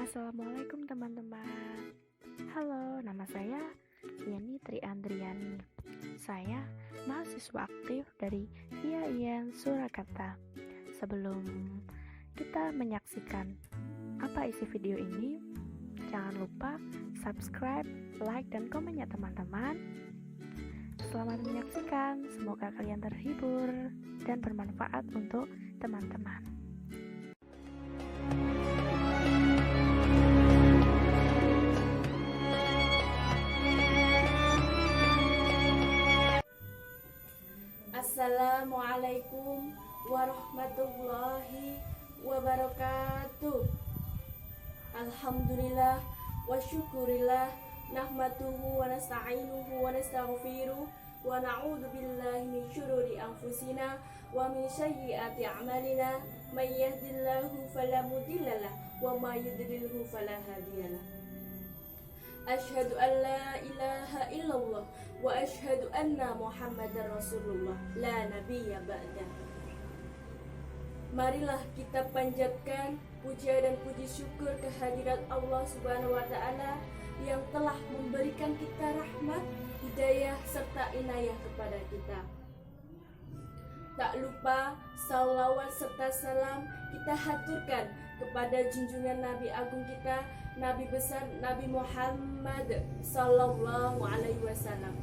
Assalamualaikum teman-teman. Halo, nama saya Yani Triandriani. Saya mahasiswa aktif dari IAIN Surakarta. Sebelum kita menyaksikan apa isi video ini, jangan lupa subscribe, like, dan komen ya teman-teman. Selamat menyaksikan, semoga kalian terhibur dan bermanfaat untuk teman-teman. Assalamualaikum warahmatullahi wabarakatuh. Alhamdulillah wa syukurillah, nahmaduhu wa nasta'inuhu wa nastaghfiruh wa na'udzu billahi min syururi anfusina wa min sayyiati a'malina. May yahdihillahu fala mudhillalah wa may yudlilhu fala hadiyalah. Asyhadu an la ilaha illallah wa asyhadu anna Muhammadar Rasulullah la nabiyya ba'dah. Marilah kita panjatkan puja dan puji syukur kehadirat Allah Subhanahu wa taala yang telah memberikan kita rahmat, hidayah serta inayah kepada kita. Tak lupa salawat serta salam kita haturkan kepada junjungan Nabi Agung kita, Nabi besar Nabi Muhammad Sallallahu Alaihi Wasallam.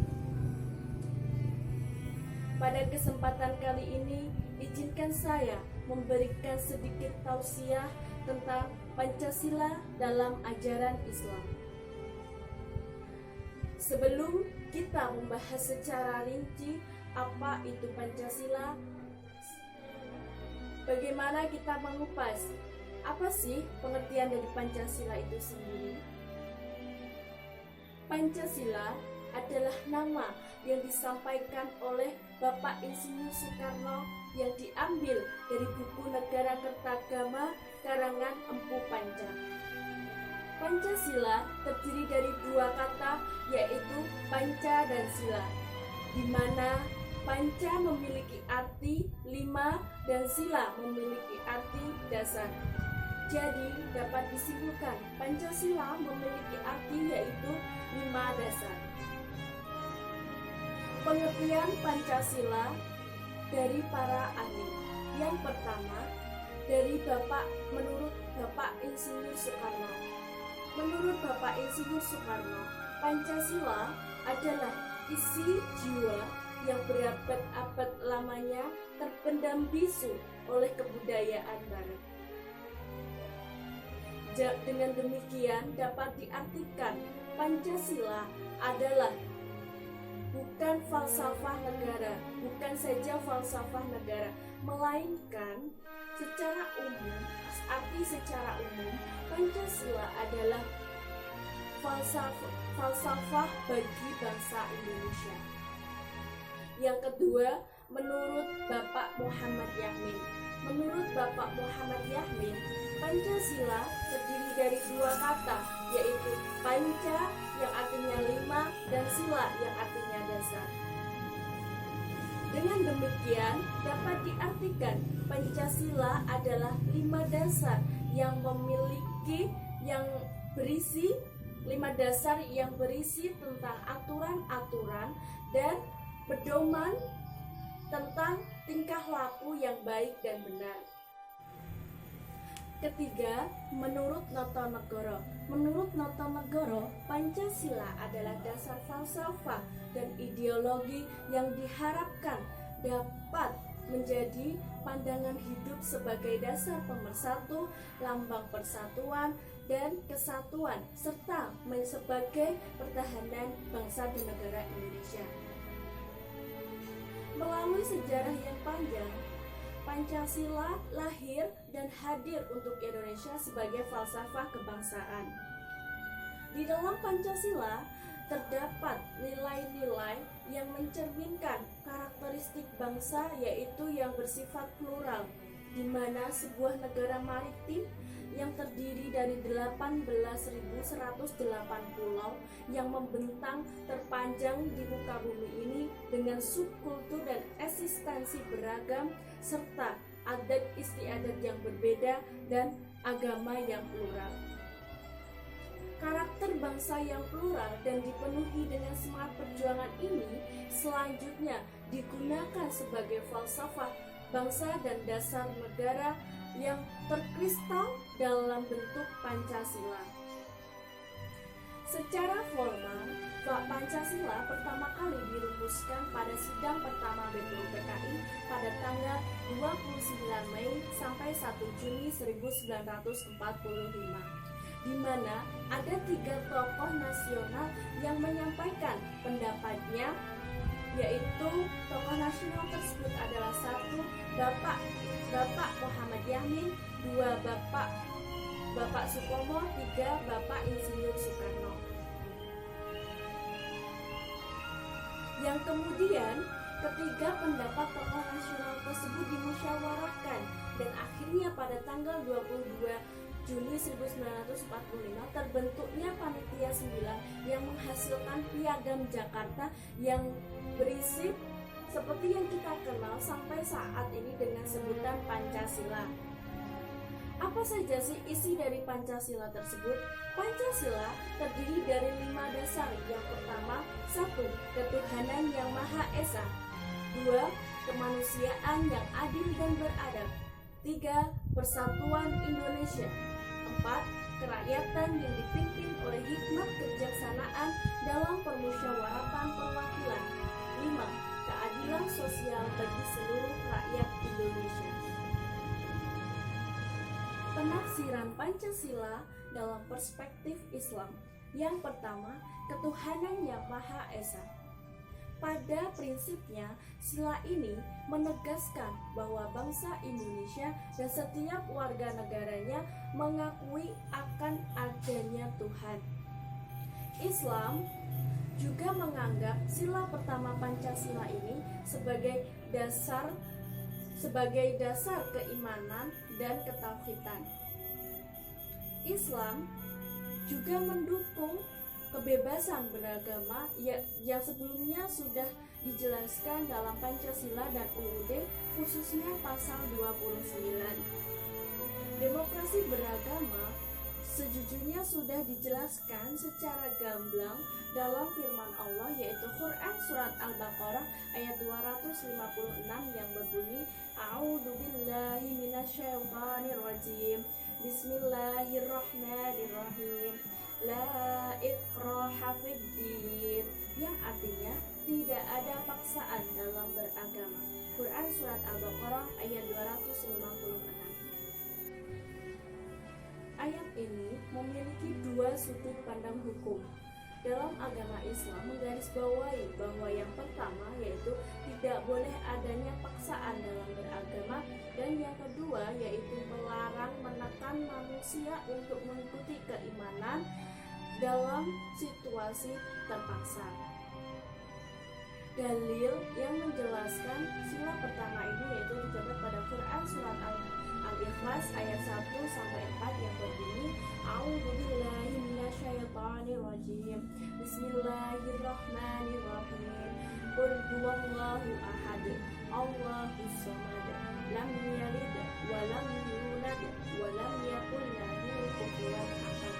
Pada kesempatan kali ini, izinkan saya memberikan sedikit tausiah tentang Pancasila dalam ajaran Islam. Sebelum kita membahas secara rinci apa itu Pancasila, bagaimana kita mengupas apa sih pengertian dari Pancasila itu sendiri? Pancasila adalah nama yang disampaikan oleh Bapak Insinyur Soekarno yang diambil dari buku Negara Kertagama karangan Empu Panca. Pancasila terdiri dari dua kata, yaitu panca dan sila, di mana panca memiliki arti 5 dan sila memiliki arti dasar. Jadi dapat disimpulkan Pancasila memiliki arti yaitu 5 dasar. Pengertian Pancasila dari para ahli. Yang pertama, menurut Bapak Insinyur Soekarno. Menurut Bapak Insinyur Soekarno, Pancasila adalah isi jiwa yang berabad-abad lamanya terpendam bisu oleh kebudayaan Barat. Dengan demikian dapat diartikan Pancasila adalah bukan falsafah negara, bukan saja falsafah negara, melainkan secara umum, secara umum Pancasila adalah falsafah bagi bangsa Indonesia. Yang kedua, menurut Bapak Muhammad Yahmin. Menurut Bapak Muhammad Yahmin, Pancasila terdiri dari dua kata, yaitu panca yang artinya 5 dan sila yang artinya dasar. Dengan demikian dapat diartikan Pancasila adalah 5 dasar yang berisi 5 dasar yang berisi tentang aturan-aturan dan pedoman tentang tingkah laku yang baik dan benar. Ketiga, menurut Notonegoro. Menurut Notonegoro, Pancasila adalah dasar falsafah dan ideologi yang diharapkan dapat menjadi pandangan hidup sebagai dasar pemersatu, lambang persatuan dan kesatuan, serta sebagai pertahanan bangsa dan negara Indonesia. Melalui sejarah yang panjang, Pancasila lahir dan hadir untuk Indonesia sebagai falsafah kebangsaan. Di dalam Pancasila terdapat nilai-nilai yang mencerminkan karakteristik bangsa, yaitu yang bersifat plural, di mana sebuah negara maritim yang terdiri dari 18.108 pulau yang membentang terpanjang di muka bumi ini dengan subkultur dan eksistensi beragam serta adat istiadat yang berbeda dan agama yang plural. Karakter bangsa yang plural dan dipenuhi dengan semangat perjuangan ini selanjutnya digunakan sebagai falsafah bangsa dan dasar negara yang terkristal dalam bentuk Pancasila. Secara formal, Pancasila pertama kali dirumuskan pada sidang pertama BPUPKI pada tanggal 29 Mei sampai 1 Juni 1945, di mana ada 3 tokoh nasional yang menyampaikan pendapatnya, yaitu tokoh nasional tersebut adalah 1. Bapak Muhammad Yamin, 2. Bapak Supomo, 3. Bapak Insinyur Soekarno. Yang kemudian ketiga pendapat tokoh nasional tersebut dimusyawarahkan dan akhirnya pada tanggal 22 Juni 1945 terbentuknya Panitia 9 yang menghasilkan Piagam Jakarta yang berisi seperti yang kita kenal sampai saat ini dengan sebutan Pancasila. Apa saja sih isi dari Pancasila tersebut? Pancasila terdiri dari 5 dasar. Yang pertama, 1. Ketuhanan yang Maha Esa. 2. Kemanusiaan yang adil dan beradab. 3. Persatuan Indonesia. 4. Kerakyatan yang dipimpin oleh hikmat kebijaksanaan dalam permusyawaratan perwakilan. 5. Keadilan sosial bagi seluruh rakyat Indonesia. Penafsiran Pancasila dalam perspektif Islam. Yang pertama, ketuhanan yang Maha Esa. Pada prinsipnya, sila ini menegaskan bahwa bangsa Indonesia dan setiap warga negaranya mengakui akan adanya Tuhan. Islam juga menganggap sila pertama Pancasila ini sebagai dasar keimanan dan ketauhidan. Islam juga mendukung kebebasan beragama yang sebelumnya sudah dijelaskan dalam Pancasila dan UUD, khususnya pasal 29. Demokrasi beragama sejujurnya sudah dijelaskan secara gamblang dalam firman Allah, yaitu Quran Surat Al-Baqarah ayat 256 yang berbunyi, A'udzubillahi minasyaitonirrajim, Bismillahirrahmanirrahim, La ikraha fiddin, yang artinya tidak ada paksaan dalam beragama. Quran Surat Al-Baqarah ayat 256. Ayat ini memiliki 2 sudut pandang hukum. Dalam agama Islam menggarisbawahi bahwa yang pertama yaitu tidak boleh adanya paksaan dalam beragama, dan yang kedua yaitu melarang menekan manusia untuk mengikuti keimanan dalam situasi terpaksa. Dalil yang menjelaskan sila pertama ini yaitu terdapat pada Quran Surat Al-Ikhlas ayat 1-4 yang berbunyi, A'udzubillahi minasyaitonirrajim, Bismillahirrahmanirrahim, Qul huwallahu ahad, Allahus samad, lam yalid wa lam yulad wa lam yakul lahu kufuwan ahad.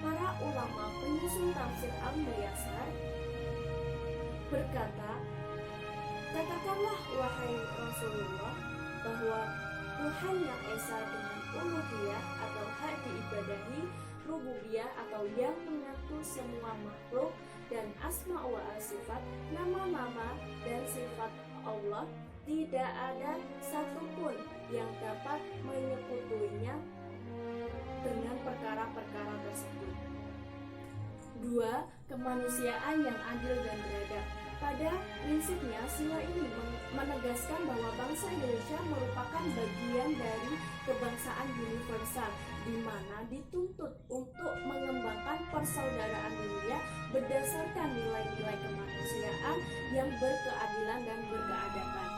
Para ulama penyusun tafsir Al-Muyassar berkata, katakanlah wahai Rasulullah bahwa Tuhan yang Esa dengan uluhiyah atau hak diibadahi, rububiyah atau yang mengatur semua makhluk, dan asma wa sifat, nama-nama dan sifat Allah, tidak ada satupun yang dapat menyekutuinya dengan perkara-perkara tersebut. 2. Kemanusiaan yang adil dan beradab. Pada prinsipnya, sila ini menegaskan bahwa bangsa Indonesia merupakan bagian dari kebangsaan universal, di mana dituntut untuk mengembangkan persaudaraan dunia berdasarkan nilai-nilai kemanusiaan yang berkeadilan dan berkeadaban.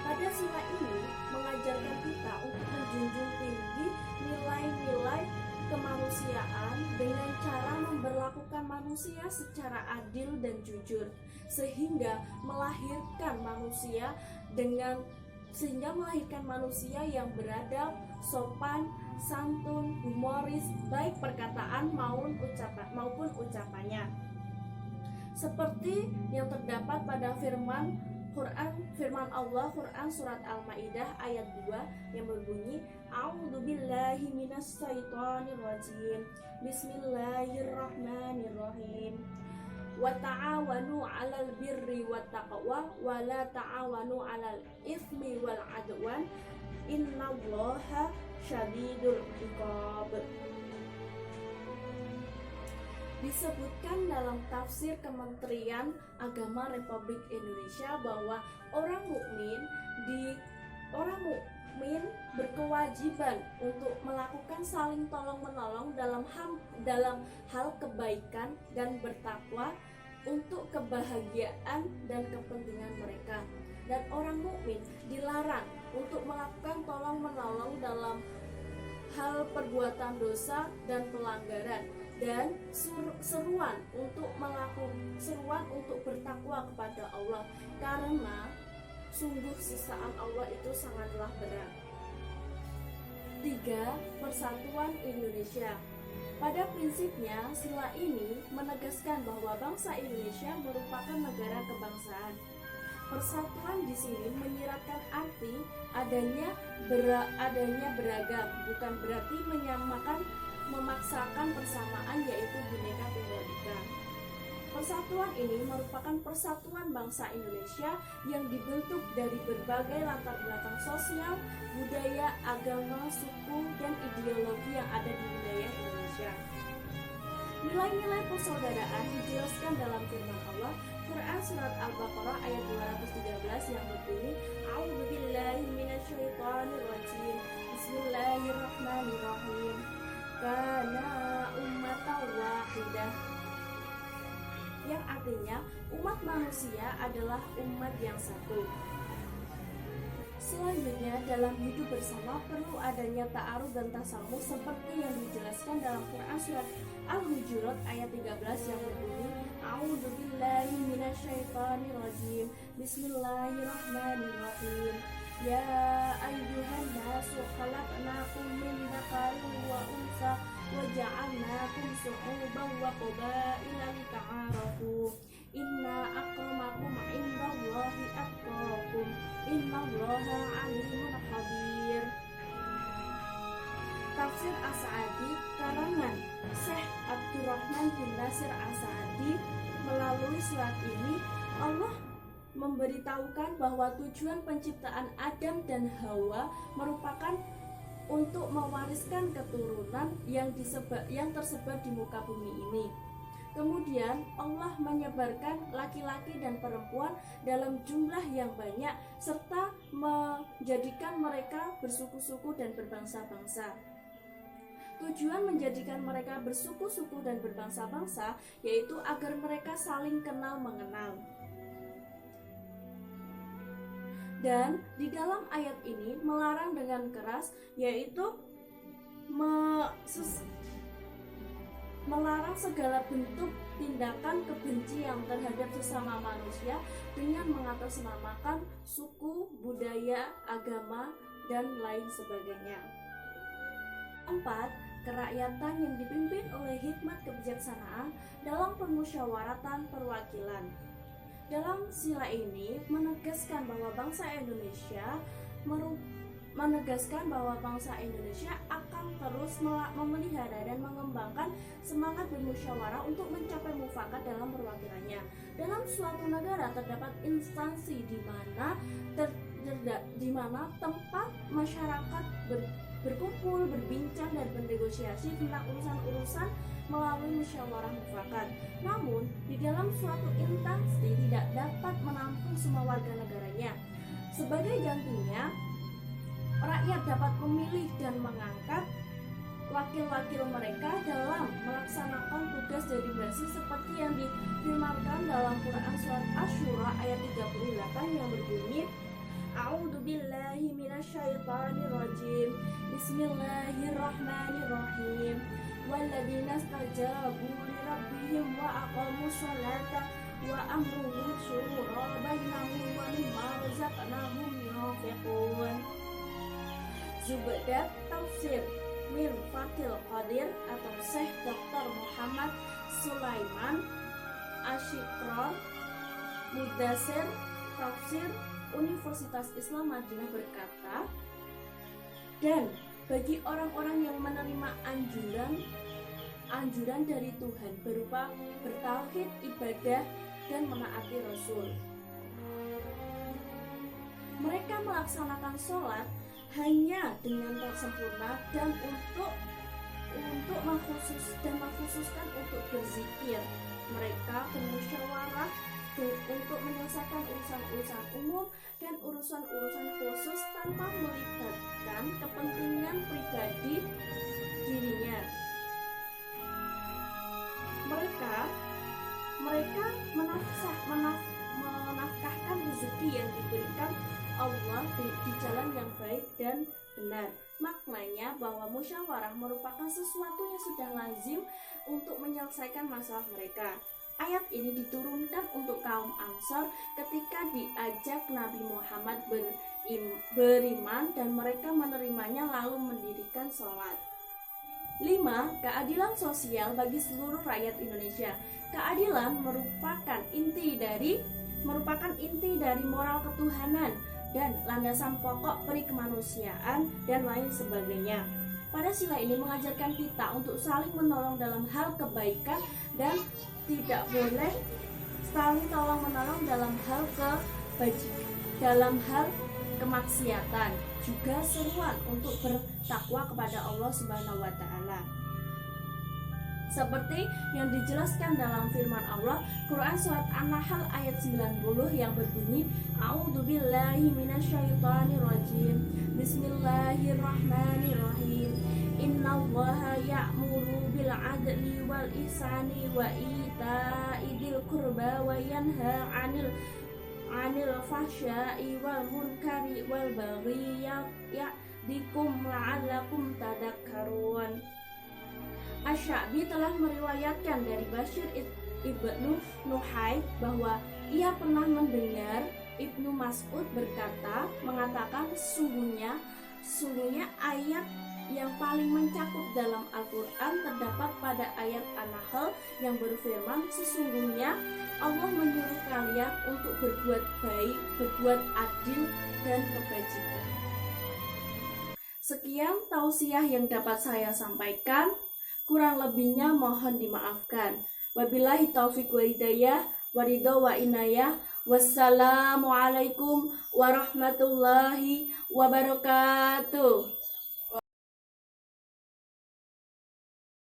Pada sila ini mengajarkan kita untuk menjunjung tinggi nilai-nilai kemanusiaan dengan cara memperlakukan manusia secara adil dan jujur, sehingga melahirkan manusia yang beradab, sopan, santun, humoris, baik perkataan maupun ucapannya. Seperti yang terdapat pada firman Allah Quran surat Al-Maidah ayat 2 yang berbunyi A'udzubillahi minasyaitonirrajim. Bismillahirrahmanirrahim. Wa ta'awanu 'alal birri wat taqwa wa la ta'awanu 'alal itsmi wal 'udwan. Innallaha syadidul 'iqab. Disebutkan dalam tafsir Kementerian Agama Republik Indonesia bahwa orang mukmin berkewajiban untuk melakukan saling tolong-menolong dalam hal kebaikan dan bertakwa untuk kebahagiaan dan kepentingan mereka. Dan orang mukmin dilarang untuk melakukan tolong-menolong dalam hal perbuatan dosa dan pelanggaran, dan seruan untuk bertakwa kepada Allah, karena sungguh siksaan Allah itu sangatlah berat. 3. Persatuan Indonesia. Pada prinsipnya, sila ini menegaskan bahwa bangsa Indonesia merupakan negara kebangsaan. Persatuan di sini menyiratkan arti adanya beragam, bukan berarti memaksakan persamaan, yaitu Bhinneka Tunggal Ika. Persatuan ini merupakan persatuan bangsa Indonesia yang dibentuk dari berbagai latar belakang sosial, budaya, agama, suku, dan ideologi yang ada di wilayah Indonesia. Nilai-nilai persaudaraan dijelaskan dalam firman Allah Quran surat Al-Baqarah ayat 213 yang berbunyi A'udzubillahi minasyaitonirrajim. Bismillahirrahmanirrahim. Kana ummatan wahidah, yang artinya umat manusia adalah umat yang satu. Selanjutnya, dalam hidup bersama perlu adanya ta'aruf dan tasamuh seperti yang dijelaskan dalam Quran surat Al-Hujurat ayat 13 yang berbunyi A'udzubillahi minasyaitonirrajim. Bismillahirrahmanirrahim. Ya ayyuhan nasu khalaqnakum min dzakarin wa unsa wa ja'alnakum syu'uban wa qabaila lita'arafu. Inna akramakum 'indallahi atqakum. Innallaha 'alimun khabir. Tafsir As-Sa'di karangan Syekh Abdurrahman bin Nasir As-Sa'di. Melalui surat ini Allah memberitahukan bahwa tujuan penciptaan Adam dan Hawa merupakan untuk mewariskan keturunan yang tersebar di muka bumi ini. Kemudian Allah menyebarkan laki-laki dan perempuan dalam jumlah yang banyak serta menjadikan mereka bersuku-suku dan berbangsa-bangsa. Tujuan menjadikan mereka bersuku-suku dan berbangsa-bangsa yaitu agar mereka saling kenal mengenal. Dan di dalam ayat ini melarang dengan keras, yaitu melarang segala bentuk tindakan kebencian terhadap sesama manusia dengan mengatasnamakan suku, budaya, agama, dan lain sebagainya. 4. Kerakyatan yang dipimpin oleh hikmat kebijaksanaan dalam permusyawaratan perwakilan. Dalam sila ini menegaskan bahwa bangsa Indonesia akan terus memelihara dan mengembangkan semangat bermusyawarah untuk mencapai mufakat dalam perwakilannya. Dalam suatu negara terdapat instansi di mana tempat masyarakat berkumpul, berbincang, dan bernegosiasi tentang urusan-urusan melalui musyawarah mufakat. Namun, di dalam suatu instansi tidak dapat menampung semua warga negaranya. Sebagai gantinya, rakyat dapat memilih dan mengangkat wakil-wakil mereka dalam melaksanakan tugas delegasi seperti yang difirmankan dalam Quran surat Asy-Syura ayat 38 yang berbunyi A'udzubillahi minasyaitonirrajim. Bismillahirrahmanirrahim. Walladzina istajabu lirabbihim wa aqamus sholata wa amruhum syura bainahum wa mimma razaqnahum yunfiqun. Zubdat tafsir. Min Fatil Qadir atau Syekh Dr. Muhammad Sulaiman Asyikron Mudasir Tafsir Universitas Islam Madinah berkata, dan bagi orang-orang yang menerima anjuran dari Tuhan berupa bertauhid, ibadah, dan menaati Rasul, mereka melaksanakan sholat hanya dengan tersempurna dan untuk mengkhususkan untuk berzikir. Mereka bermusyawarah untuk menyelesaikan urusan-urusan umum dan urusan-urusan khusus tanpa melibatkan kepentingan pribadi dirinya. Mereka menafkahkan rezeki yang diberikan Allah di jalan yang baik dan benar. Maknanya bahwa musyawarah merupakan sesuatu yang sudah lazim untuk menyelesaikan masalah mereka. Ayat ini diturunkan untuk kaum Ansor ketika diajak Nabi Muhammad beriman dan mereka menerimanya lalu mendirikan sholat. 5. Keadilan sosial bagi seluruh rakyat Indonesia. Keadilan merupakan inti dari moral ketuhanan dan landasan pokok peri kemanusiaan dan lain sebagainya. Pada sila ini mengajarkan kita untuk saling menolong dalam hal kebaikan dan tidak boleh saling tolong menolong dalam hal kemaksiatan. Juga seruan untuk bertakwa kepada Allah Subhanahu wa taala. Seperti yang dijelaskan dalam firman Allah Quran surat An-Nahl ayat 90 yang berbunyi, A'udzubillahi minasyaitonirrajim. Bismillahirrahmanirrahim. Innallaha ya'muru bil 'adli wal ihsani wa ita'i dzil qurba wa yanha 'anil fahsya'i wal munkari wal baghi ya'dikum la'allakum tadhakkarun. Asy-Sya'bi telah meriwayatkan dari Bashir ibnu Nuhayb bahwa ia pernah mendengar Ibnu Mas'ud mengatakan sungguhnya ayat yang paling mencakup dalam Al-Quran terdapat pada ayat An-Nahl yang berfirman, sesungguhnya Allah menyuruh kalian untuk berbuat baik, berbuat adil dan kebajikan. Sekian tausiah yang dapat saya sampaikan. Kurang lebihnya mohon dimaafkan. Wabillahi taufiq wa hidayah, waridho wa inayah. Wassalamualaikum warahmatullahi wabarakatuh.